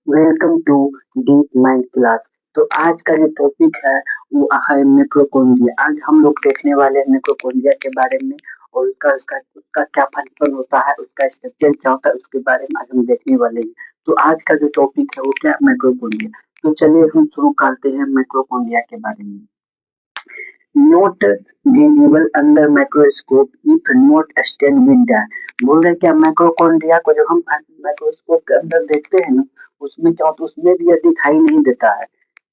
Welcome to deep mind class. तो आज का जो टॉपिक है वो है मिटोकॉन्ड्रिया। आज हम लोग देखने वाले हैं मिटोकॉन्ड्रिया के बारे में और उसका क्या फंक्शन होता है, उसका स्ट्रक्चर क्या होता है, उसके बारे में आज हम देखने वाले हैं। तो आज का जो टॉपिक है वो क्या, मिटोकॉन्ड्रिया। तो चलिए हम शुरू करते हैं मिटोकॉन्ड्रिया के बारे में। Not visible under microscope if not stain with dye. बोल रहे क्या, माइक्रोकॉन्ड्रिया को जब हम माइक्रोस्कोप के अंदर देखते हैं ना, उसमें क्या होता है, उसमें भी यह दिखाई नहीं देता है।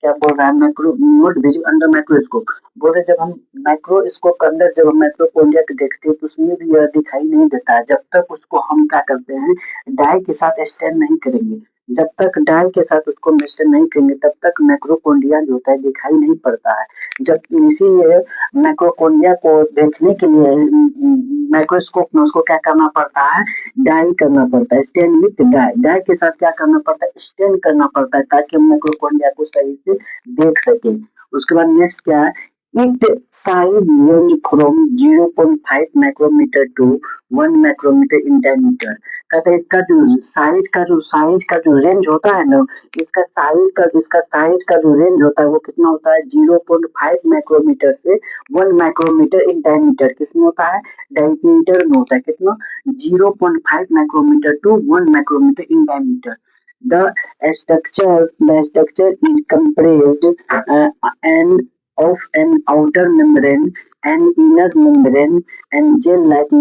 क्या बोल रहा है, micro not visible under microscope. बोल रहे जब हम माइक्रोस्कोप के अंदर जब हम माइक्रोकॉन्ड्रिया को देखते हैं तो उसमें भी यह दिखाई नहीं देता है, जब तक उसको हम क्या करते हैं, डाई के साथ स्टेन नहीं करेंगे। जब तक डाई के साथ उसको मिक्सचर नहीं करेंगे तब तक माइक्रोकॉन्ड्रिया जो होता है दिखाई नहीं पड़ता है। जब इसीलिए माइक्रोकोन्डिया को देखने के लिए माइक्रोस्कोप में उसको क्या करना पड़ता है, डाई करना पड़ता है, स्टेन विथ डाई। डाई के साथ क्या करना पड़ता है, स्टेन करना पड़ता है, ताकि हम माइक्रोकोन्डिया को सही से देख सके। उसके बाद नेक्स्ट क्या है, it size range from 0.5 micrometer to 1 micrometer in diameter. कहते हैं इसका जो रेंज होता है ना, इसका साइज का जो रेंज होता है वो कितना होता है, 0.5 माइक्रोमीटर से 1 माइक्रोमीटर इन डायमीटर। किसमें होता है, डायमीटर में होता है। कितना, 0.5 micrometer to 1 micrometer in diameter. The structure is compressed and of an outer membrane and inner membrane and gel-like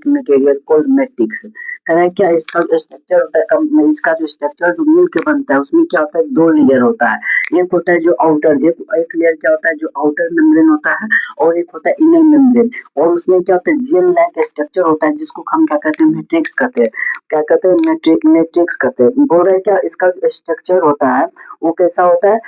material called matrix। कह है क्या, इसका स्ट्रक्चर होता है, इसका जो स्ट्रक्चर जो मिल के बनता है उसमें क्या होता है, दो लेयर होता है। एक होता है जो आउटर, एक लेयर क्या होता है जो आउटर मेम्ब्रेन होता है, और एक होता है इनर मेम्ब्रेन। और उसमें क्या होता है, जेल लाइक स्ट्रक्चर होता है, जिसको हम क्या कहते हैं, मैट्रिक्स कहते हैं। क्या कहते हैं, मैट्रिक्स कहते हैं। बोल रहे हैं क्या, इसका स्ट्रक्चर होता है वो कैसा होता है,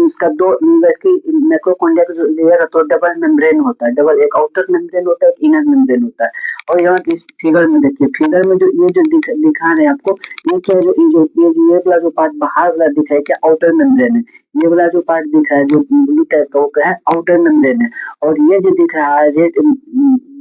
इसका दो, माइटोकॉन्ड्रिया का जो लेयर है तो डबल मेम्ब्रेन होता है। डबल, एक आउटर मेम्ब्रेन होता है, एक इनर मेम्ब्रेन होता है। और यहाँ इस फिगर में देखिए, फिगर में जो ये जो दिखा रहे हैं आपको, ये क्या है, ये वाला जो पार्ट बाहर वाला दिख रहा है क्या, आउटर मेम्ब्रेन है। ये वाला जो पार्ट दिख रहा है जो ब्लू टाइप का, वो क्या है, आउटर मेम्ब्रेन है। और ये जो दिख रहा है रेड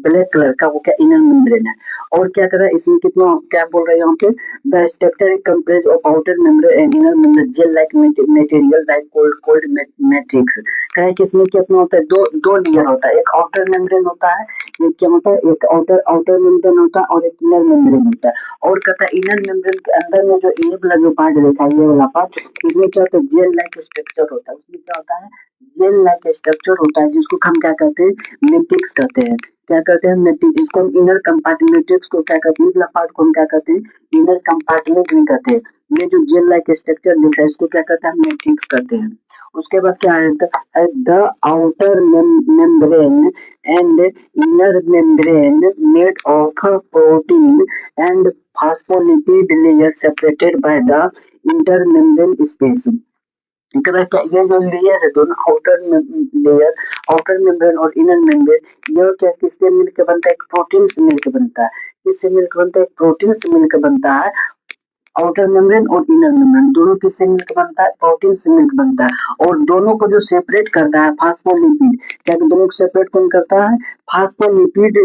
ब्लैक कलर का, वो क्या, इनर मेम्ब्रेन है। और क्या कर रहा है इसमें, कितना क्या बोल रहे हैं यहाँ पे, the structure is compressed of outer membrane and inner membrane gel like material like cold matrix. कह रहा है कि इसमें कितना होता है, दो दो लेयर होता है, एक आउटर मेम्ब्रेन होता है, एक क्या होता है, एक आउटर आउटर मेम्ब्रेन होता है और एक इनर मेम्ब्रेन होता है। और कहता है इनर मेम्ब्रेन के अंदर में जो ये वाला जो पार्ट देखा है, ये वाला पार्ट, इसमें क्या होता है, जेल लाइक स्ट्रक्चर होता है। उसमें क्या होता है, जेल लाइक स्ट्रक्चर होता है, जिसको हम क्या कहते हैं, मैट्रिक्स कहते हैं। क्या कहते हैं, मैट्रिक्स। इसको हम इनर कंपार्टमेंट, मैट्रिक्स को क्या कहते हैं, इस पार्ट को हम क्या कहते हैं, इनर कंपार्टमेंट भी कहते हैं। ये जो जेल लाइक स्ट्रक्चर दिख रहा है इसको क्या कहते हैं, मैट्रिक्स कहते हैं। उसके बाद क्या है, the outer membrane and inner membrane made of protein and phospholipid layer separated by the intermembrane space। ये जो लेयर है दोनों, आउटर मेम्ब्रेन और इनर मेम्ब्रेन, ये क्या किससे मिलकर बनता है, एक प्रोटीन से मिलकर बनता है। किससे मिलकर बनता है, एक प्रोटीन से मिलकर बनता है। आउटर मेम्ब्रेन और इनर मेम्ब्रेन दोनों किससे मिलकर बनता है, प्रोटीन से मिलकर बनता है। और दोनों को जो सेपरेट करता है फास्फोलिपिड। क्या दोनों को सेपरेट कौन करता है, phospholipid.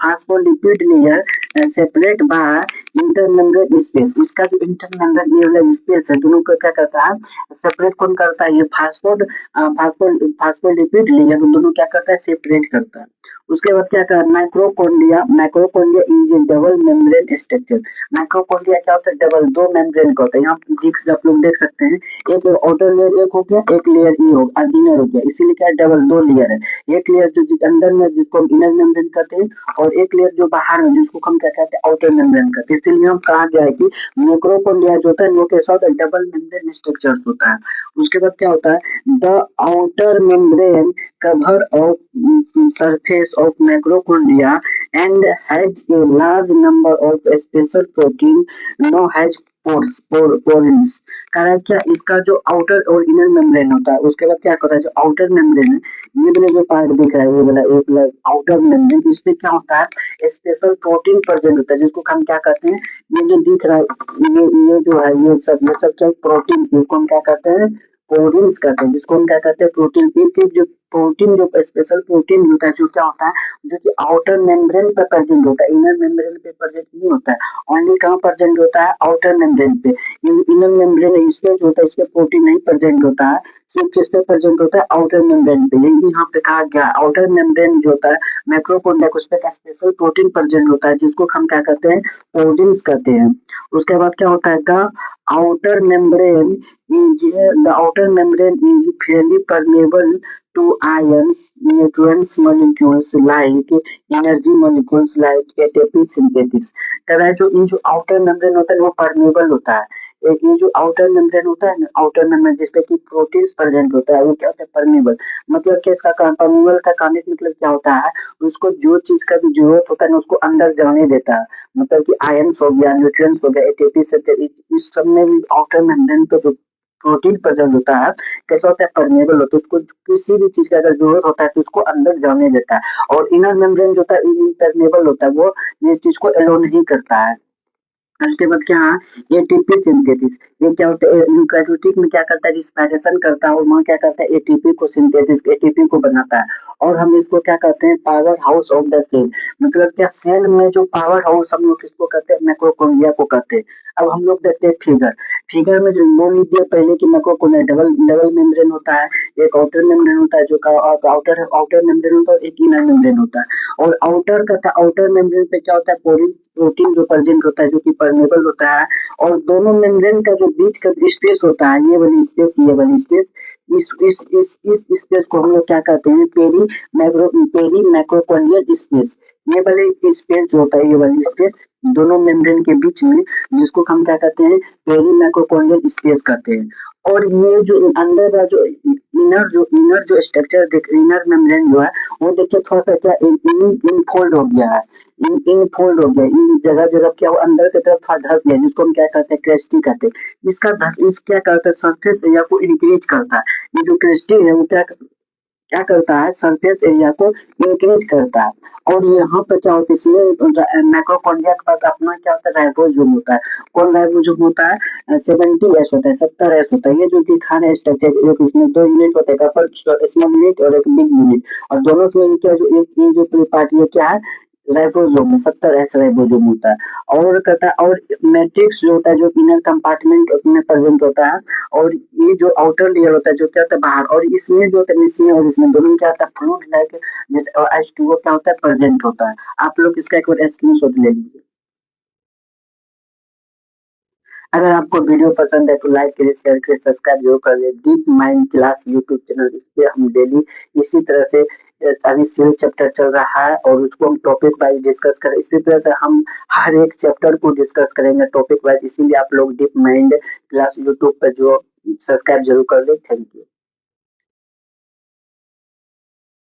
Phospholipid layer separate by intermembrane space. इसका जो इंटरमेम्ब्रेन ये वाला स्पेस है, दोनों को क्या करता है, सेपरेट कौन करता है, ये फास्फोलिपिड लेयर दोनों क्या करता है, सेपरेट करता है। उसके बाद क्या करता है, माइक्रोकॉन्ड्रिया। माइक्रोकॉन्ड्रिया is A double membrane structure. माइक्रोकॉन्ड्रिया क्या होता है, डबल, दो मेम्ब्रेन का होता है। यहाँ आप लोग देख सकते हैं, एक आउटर लेयर एक हो गया, एक लेयर ई हो इनर हो गया, इसीलिए क्या है, डबल, दो लेयर है। एक लेयर जो अंदर में जिसको हम इनर मेम्ब्रेन कहते हैं, और एक लेयर जो बाहर में जिसको हम क्या कहते हैं, आउटर मेम्ब्रेन कहते हैं। इसीलिए हम कहा गया है कि माइक्रोकॉन्ड्रिया जो होता है वो कैसा होता है, डबल मेम्ब्रेन स्ट्रक्चर होता है। उसके बाद क्या होता है, the outer membrane cover of surface of mitochondria and has a large number of special protein known as porins। कह रहा है क्या, इसका जो आउटर और इनर मेम्ब्रेन होता है, उसके बाद क्या होता है, जो आउटर मेम्ब्रेन है, ये वाला जो पार्ट दिख रहा है, ये वाला एक आउटर मेम्ब्रेन, इसमें क्या होता है, स्पेशल प्रोटीन प्रेजेंट होता है, जिसको हम क्या कहते हैं, ये जो दिख रहा है, ये जो है, ये सब क्या, प्रोटीन, जिसको हम क्या कहते हैं, पोरिन्स कहते हैं, जिसको हम क्या कहते हैं, प्रोटीन। इसके जो प्रोटीन जो स्पेशल प्रोटीन होता है जो क्या होता है, जो कि आउटर मेम्ब्रेन पे प्रेजेंट होता है, इनर मेम्ब्रेन पे प्रेजेंट नहीं होता है। ओनली कहाँ प्रेजेंट होता है, आउटर मेम्ब्रेन पे। इनर मेम्ब्रेन इसके जो होता है इसमें प्रोटीन नहीं प्रेजेंट होता है, सिर्फ किस पे प्रेजेंट होता है, आउटर मेम्ब्रेन पे। यही यहाँ पे कहा गया आउटर मेम्ब्रेन जो होता है माइक्रोकोन्ड्रिया, उस पे स्पेशल प्रोटीन प्रेजेंट होता है जिसको हम क्या कहते हैं, प्रोटीन्स कहते हैं। उसके बाद क्या होता है, the outer membrane the outer membrane is fairly permeable to ions, nutrients molecules like energy molecules like ATP synthesis। कह रहा है जो ये जो आउटर मेम्ब्रेन होता है वो परमेबल होता है। एक ये जो आउटर मेम्ब्रेन होता है ना, आउटर मेम्ब्रेन जिसपे कि प्रोटीन्स प्रेजेंट होता है वो क्या होता है, परमेबल। मतलब कि इसका परमेबल का कहने का मतलब क्या होता है, उसको जो चीज का भी जरूरत होता है ना उसको अंदर जाने देता है। मतलब कि आयंस हो गया, न्यूट्रिएंट्स हो गया, एटीपी से इस सब में भी आउटर मेम्ब्रेन पे जो प्रोटीन प्रेजेंट होता है कैसा होता है, परमेबल होता है। उसको किसी भी चीज का अगर जरूरत होता है तो उसको अंदर जाने देता है। और इनर मेम्ब्रेन जो होता है इम्परमेबल होता है, वो इस चीज को एलो नहीं करता है। उसके बाद क्या है, एटीपी सिंथेसिस। ये क्या होता है, यूकैरियोटिक में क्या करता है, रिस्पायरेशन करता है और वहाँ क्या करता है, एटीपी को सिंथेसिस, एटीपी को बनाता है। और हम इसको क्या कहते हैं, power house of the cell. मतलब क्या, सेल में जो पावर हाउस हम लोग किसको कहते हैं, माइक्रोकोन्ड्रिया को कहते हैं। अब हम लोग देखते हैं फिगर। फिगर में जो बोल लीजिए पहले कि माइक्रोकोन्ड्रिया डबल डबल मेम्ब्रेन होता है, एक आउटर मेम्ब्रेन होता है जो का आउटर आउटर मेम्ब्रेन होता है, एक इनर मेम्ब्रेन होता है। और आउटर का था, आउटर मेम्ब्रेन पे क्या होता है, प्रोटीन जो प्रेजेंट होता है जो कि परमेबल होता है। और दोनों मेम्ब्रेन का जो बीच का स्पेस होता है, ये वाली स्पेस, ये वाली स्पेस, इस स्पेस को हम लोग क्या कहते हैं, पेरी मैक्रोकोन्ड्रियल स्पेस। ये वाले स्पेस जो होता है, ये वाली स्पेस दोनों मेम्ब्रेन के बीच में, जिसको हम क्या कहते हैं, पेरी मैक्रोकोन्ड्रियल स्पेस कहते हैं। और ये जो अंदर का जो इनर जो स्ट्रक्चर देख, इनर मेम्ब्रेन जो है वो देखिए थोड़ा सा क्या इनफोल्ड हो गया है, इनफोल्ड हो गया, इन जगह जगह क्या वो अंदर की तरफ थोड़ा धस गया, जिसको हम क्या कहते हैं, क्रेस्टी कहते हैं। इसका धस इस क्या करता है, सरफेस एरिया को इंक्रीज करता है। ये जो क्रेस्टी है वो क्या क्या करता है, सरफेस एरिया को इंक्रीज करता है। और यहाँ पे क्या होता है, इसमें माइक्रोकोन्ड्रिया के पास अपना क्या होता है, राइबोसोम होता है। कौन राइबोसोम होता है, 70s होता है, 70s होता है। ये जो दिखा रहे स्ट्रक्चर, एक इसमें दो यूनिट होते हैं, अपर स्मॉल यूनिट और एक बिग यूनिट। और दोनों से क्या जो एक ये जो पार्ट ये क्या है, राइबोसोम में 70s राइबोसोम होता है। और कहता है, और मैट्रिक्स जो होता है जो इनर कंपार्टमेंट में प्रेजेंट होता है। और ये जो आउटर लेयर होता है जो क्या होता है, बाहर। और इसमें जो होता है, इसमें और इसमें दोनों में क्या होता है, फ्लूइड लाइक जैसे H2O क्या होता है, प्रेजेंट होता है। आप लोग इसका एक बार स्क्रीनशॉट ले लीजिए। अगर आपको वीडियो पसंद है तो लाइक करिए, शेयर करिए, सब्सक्राइब जरूर कर ले। Deep mind class YouTube channel, इस पे हम डेली इसी तरह से अभी सेल चैप्टर चल रहा है और उसको हम टॉपिक वाइज डिस्कस करें। इसी तरह से हम हर एक चैप्टर को डिस्कस करेंगे टॉपिक वाइज। इसीलिए आप लोग डीप माइंड क्लास यूट्यूब पर जो सब्सक्राइब जरूर कर ले। Thank you.